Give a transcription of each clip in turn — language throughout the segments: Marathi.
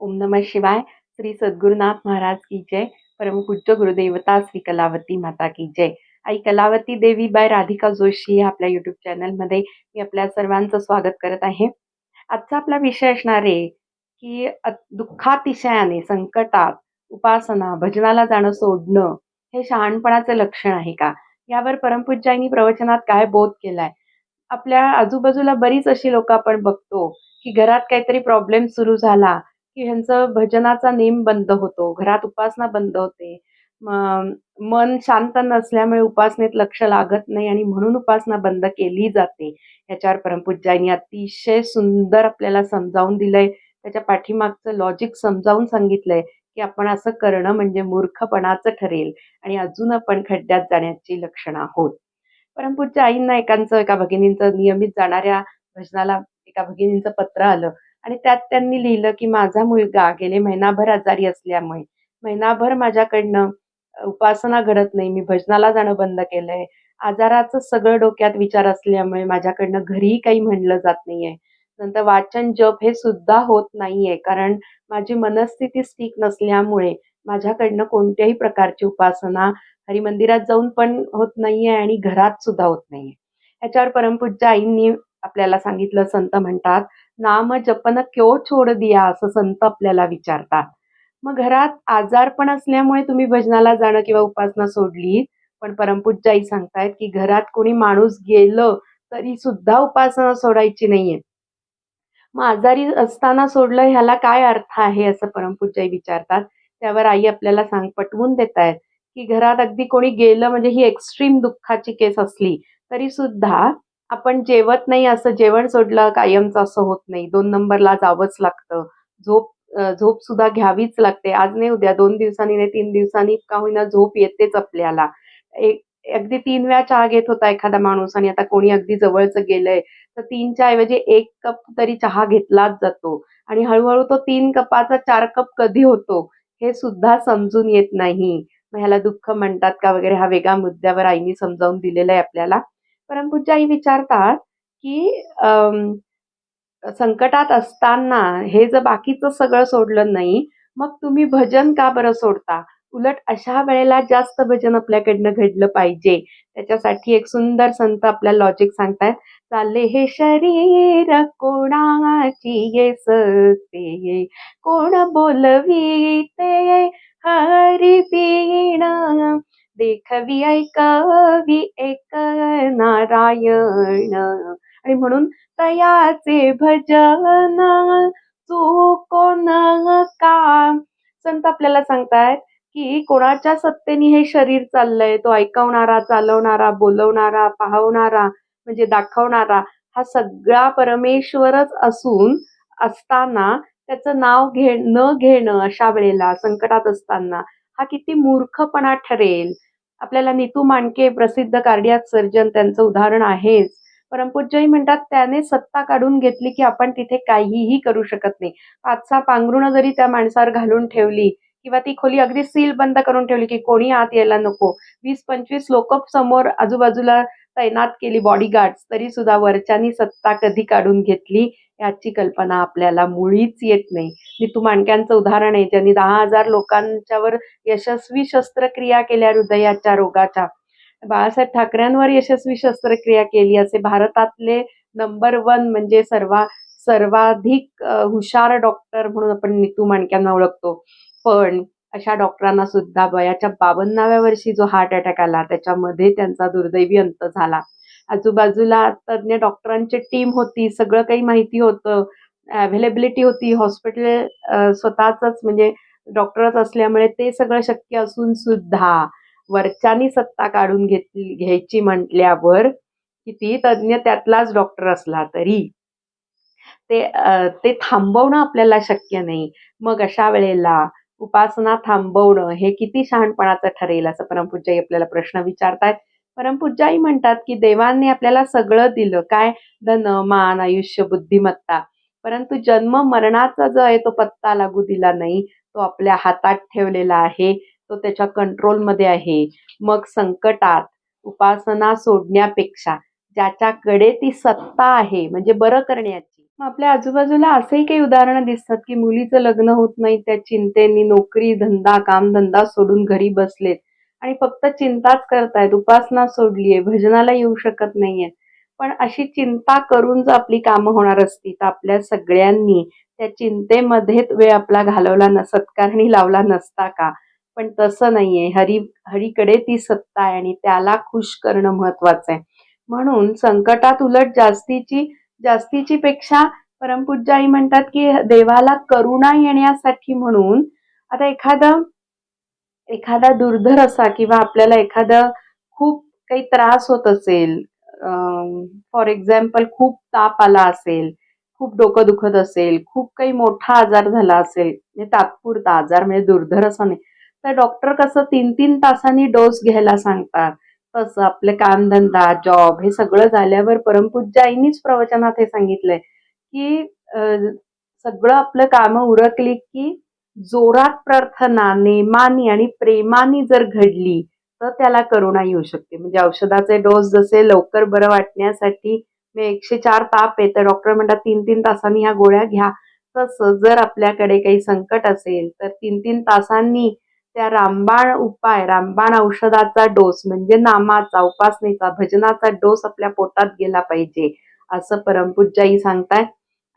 ओम नमः शिवाय. श्री सद्गुरुनाथ महाराज की जय. परमपूज्य गुरुदेवता श्री कलावती माता की जय. आई कलावती देवी बाय राधिका जोशी या आपल्या युट्यूब चॅनलमध्ये मी आपल्या सर्वांचं स्वागत करत आहे. आजचा आपला विषय असणार आहे की दुःखातिशयाने संकटात उपासना भजनाला जाणं सोडणं हे शहाणपणाचं लक्षण आहे का? यावर परमपूज्याईंनी प्रवचनात काय बोध केलाय? आपल्या आजूबाजूला बरीच अशी लोकं आपण बघतो की घरात काहीतरी प्रॉब्लेम सुरू झाला की ह्यांचं भजनाचा नेम बंद होतो, घरात उपासना बंद होते. मन शांत नसल्यामुळे उपासनेत लक्ष लागत नाही आणि म्हणून उपासना बंद केली जाते. ह्याच्यावर परमपूज्यानी अतिशय सुंदर आपल्याला समजावून दिलंय. त्याच्या पाठीमागचं लॉजिक समजावून सांगितलंय की आपण असं करणं म्हणजे मूर्खपणाचं ठरेल आणि अजून आपण खड्ड्यात जाण्याची लक्षणं आहोत. परमपूज्य आईंना एका भगिनींचं नियमित जाणाऱ्या भजनाला एका भगिनींचं पत्र आलं आणि त्यात त्यांनी लिहिलं, की माझा मुलगा गेले महिनाभर आजारी असल्यामुळे महिनाभर माझ्याकडनं उपासना घडत नाही. मी भजनाला जाणं बंद केलंय. आजाराचं सगळं डोक्यात विचार असल्यामुळे माझ्याकडनं घरीही काही म्हणलं जात नाहीये. नंतर वाचन, जप हे सुद्धा होत नाहीये. कारण माझी मनस्थितीच ठीक नसल्यामुळे माझ्याकडनं कोणत्याही प्रकारची उपासना हरिमंदिरात जाऊन पण होत नाहीये आणि घरात सुद्धा होत नाहीये. ह्याच्यावर परमपूज्य आईंनी आपल्याला सांगितलं, संत म्हणतात, नाम जपन क्यों छोड दिया, असं संत आपल्याला विचारतात. मग घरात आजारपण असल्यामुळे तुम्ही भजनाला जाणं किंवा उपासना सोडली, पण परमपूज्य आई सांगतायत, की घरात कोणी माणूस गेलं तरी सुद्धा उपासना सोडायची नाहीये. मग आजारी असताना सोडलं ह्याला काय अर्थ आहे, असं परमपूज्य आई विचारतात. त्यावर आई आपल्याला पटवून देतायत, की घरात अगदी कोणी गेलं म्हणजे ही एक्स्ट्रीम दुःखाची केस असली तरी सुद्धा आपण जेवत नाही, असं जेवण सोडलं कायमचं असं होत नाही. 2 नंबरला जावंच लागतं. झोप सुद्धा घ्यावीच लागते. आज नाही उद्या 2 दिवसांनी नाही 3 दिवसांनी का होईना झोप येतेच आपल्याला. एक अगदी 3 वेळा चहा घेत होता एखादा माणूस आणि आता कोणी अगदी जवळचं गेलंय, तर 3च्या ऐवजी 1 कप तरी चहा घेतलाच जातो आणि हळू तो 3 कपाचा 4 कप कधी होतो, हे सुद्धा समजून येत नाही. मग ह्याला दुःख म्हणतात का वगैरे हा वेगळ्या मुद्द्यावर आईनी समजावून दिलेला आहे आपल्याला. परमपूज्य आई विचारतात, की संकटात असताना हे जर बाकीचं सगळं सोडलं नाही, मग तुम्ही भजन का बरं सोडता? उलट अशा वेळेला जास्त भजन आपल्याकडनं घडलं पाहिजे. त्याच्यासाठी एक सुंदर संत आपल्याला लॉजिक सांगतायत. चाले हे शरीर कोणाची येसते, कोण बोलविते हरी बिन, देखवी ऐकवी एक नारायण. आणि म्हणून तयाचे भजन चुको नका. संत आपल्याला सांगतायत, की कोणाच्या सत्तेने हे शरीर चाललंय, तो ऐकवणारा, चालवणारा, बोलवणारा, पाहवणारा म्हणजे दाखवणारा हा सगळा परमेश्वरच असताना त्याचं नाव न घेणं अशा वेळेला संकटात असताना हा किती मूर्खपणा ठरेल. आपल्याला नीतू मांडके प्रसिद्ध कार्डियाक सर्जन त्यांचं उदाहरण आहेच. परमपूज्यही म्हणतात, त्याने सत्ता काढून घेतली की आपण तिथे काहीही करू शकत नाही. 5-6 पांघरुणं जरी त्या माणसावर घालून ठेवली किंवा ती खोली अगदी सील बंद करून ठेवली की कोणी आत यायला नको. 20-25 लोकं समोर आजूबाजूला तैनात केली बॉडीगार्ड्स, तरी सुद्धा वरच्यानी सत्ता कधी काढून घेतली याची कल्पना आपल्याला मुळीच येत नाही. नीतू मांडक्यांचं उदाहरण आहे, ज्यांनी 10,000 लोकांच्यावर यशस्वी शस्त्रक्रिया केल्या हृदयाच्या रोगाच्या. बाळासाहेब ठाकरेंवर यशस्वी शस्त्रक्रिया केली, असे भारतातले नंबर 1 म्हणजे सर्वाधिक हुशार डॉक्टर म्हणून आपण नीतू मांडक्यांना ओळखतो. पण अशा डॉक्टरांना सुद्धा वयाच्या 52व्या वर्षी जो हार्ट अटॅक आला, त्याच्यामध्ये त्यांचा दुर्दैवी अंत झाला. आजूबाजूला तज्ञ डॉक्टरांची टीम होती, सगळं काही माहिती होतं, अव्हेलेबिलिटी होती, हॉस्पिटल स्वतःचंच म्हणजे डॉक्टरच असल्यामुळे ते सगळं शक्य असून सुद्धा वरच्यानी सत्ता काढून घ्यायची म्हटल्यावर किती तज्ञ त्यातलाच डॉक्टर असला तरी ते थांबवणं आपल्याला शक्य नाही. मग अशा वेळेला उपासना थांबवणं हे किती शहाणपणाचं ठरेल, असं परमपूज्याई आपल्याला प्रश्न विचारतायत. परमपूज्याई म्हणतात, की देवांनी आपल्याला सगळं दिलं. काय? धन, मान, आयुष्य, बुद्धिमत्ता. परंतु जन्म मरणाचा जो आहे तो पत्ता लागू दिला नाही. तो आपल्या हातात ठेवलेला आहे. तो त्याच्या कंट्रोलमध्ये आहे. मग संकटात उपासना सोडण्यापेक्षा ज्याच्याकडे ती सत्ता आहे म्हणजे बरं करण्याची, मग आपल्या आजूबाजूला असेही काही उदाहरणं दिसतात, की मुलीचं लग्न होत नाही त्या चिंतेने नोकरी, धंदा, कामधंदा सोडून घरी बसलेत आणि फक्त चिंताच करतायत. उपासना सोडली आहे, भजनाला येऊ शकत नाहीयेत. पण अशी चिंता करून जर आपली कामं होणार असती, तर आपल्या सगळ्यांनी त्या चिंतेमध्येच वेळ आपला घालवला सत्कारणी लावला नसता का? पण तसं नाहीये. हरीकडे ती सत्ता आहे आणि त्याला खुश करणं महत्वाचं आहे. म्हणून संकटात उलट जास्तीची पेक्षा परमपूज्य आई म्हणतात, की देवाला करुणा येण्यासाठी म्हणून आता एखादा दुर्धर असा किंवा आपल्याला एखादा खूप काही त्रास होत असेल, फॉर एक्झाम्पल खूप ताप आला असेल, खूप डोकं दुखत असेल, खूप काही मोठा आजार झाला असेल, म्हणजे तात्पुरता आजार म्हणजे दुर्धर असा नाही, तर डॉक्टर कसं 3-3 तासांनी डोस घ्यायला सांगतात. तसं आपले कामधंदा, जॉब हे सगळं झाल्यावर परमपूज्य आईनीच प्रवचनात हे सांगितलंय, की सगळं आपलं कामं उरकली की जोरात प्रार्थना, नेमानी आणि प्रेमानी जर घडली, तर त्याला करुणा येऊ शकते. म्हणजे औषधाचे डोस जसे लवकर बरं वाटण्यासाठी 104 ताप आहे, तर डॉक्टर म्हणतात 3-3 तासांनी ह्या गोळ्या घ्या. तसं जर आपल्याकडे काही संकट असेल, तर 3-3 तासांनी त्या रामबाण औषधाचा डोस म्हणजे नामाचा, उपासनेचा, भजनाचा डोस आपल्या पोटात गेला पाहिजे, असं परमपूज्य आई सांगतायत.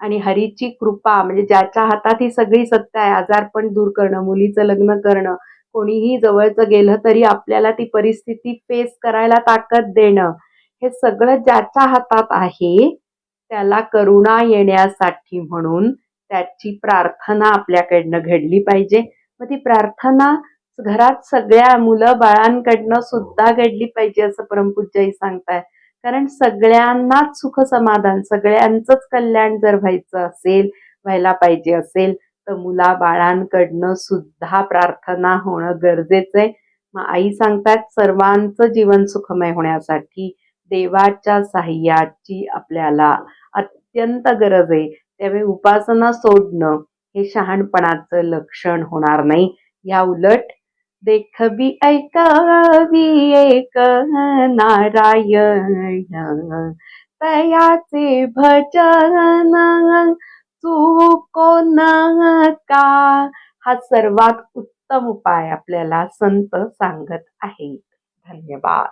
आणि हरीची कृपा म्हणजे ज्याच्या हातात ही सगळी सत्ता आहे, आजारपण दूर करणं, मुलीचं लग्न करणं, कोणीही जवळचं गेलं तरी आपल्याला ती परिस्थिती फेस करायला ताकद देणं, हे सगळं ज्याच्या हातात आहे, त्याला करुणा येण्यासाठी म्हणून त्याची प्रार्थना आपल्याकडनं घडली पाहिजे. मग ती प्रार्थना घरात सगळ्या मुलं-बाळांकडनं सुद्धा घडली पाहिजे असं परमपूज्य आई सांगतायत. कारण सगळ्यांनाच सुख समाधान, सगळ्यांचंच कल्याण जर व्हायला पाहिजे असेल, तर मुलाबाळांकडनं सुद्धा प्रार्थना होणं गरजेचं आहे. मग आई सांगतात सर्वांचं जीवन सुखमय होण्यासाठी देवाच्या साह्याची आपल्याला अत्यंत गरज आहे. त्यामुळे उपासना सोडणं हे शहाणपणाचं लक्षण होणार नाही. या उलट देखबी ऐकावी एक नारायण तयाचे भजन चुको नका, हा सर्वात उत्तम उपाय आपल्याला संत सांगत आहेत. धन्यवाद.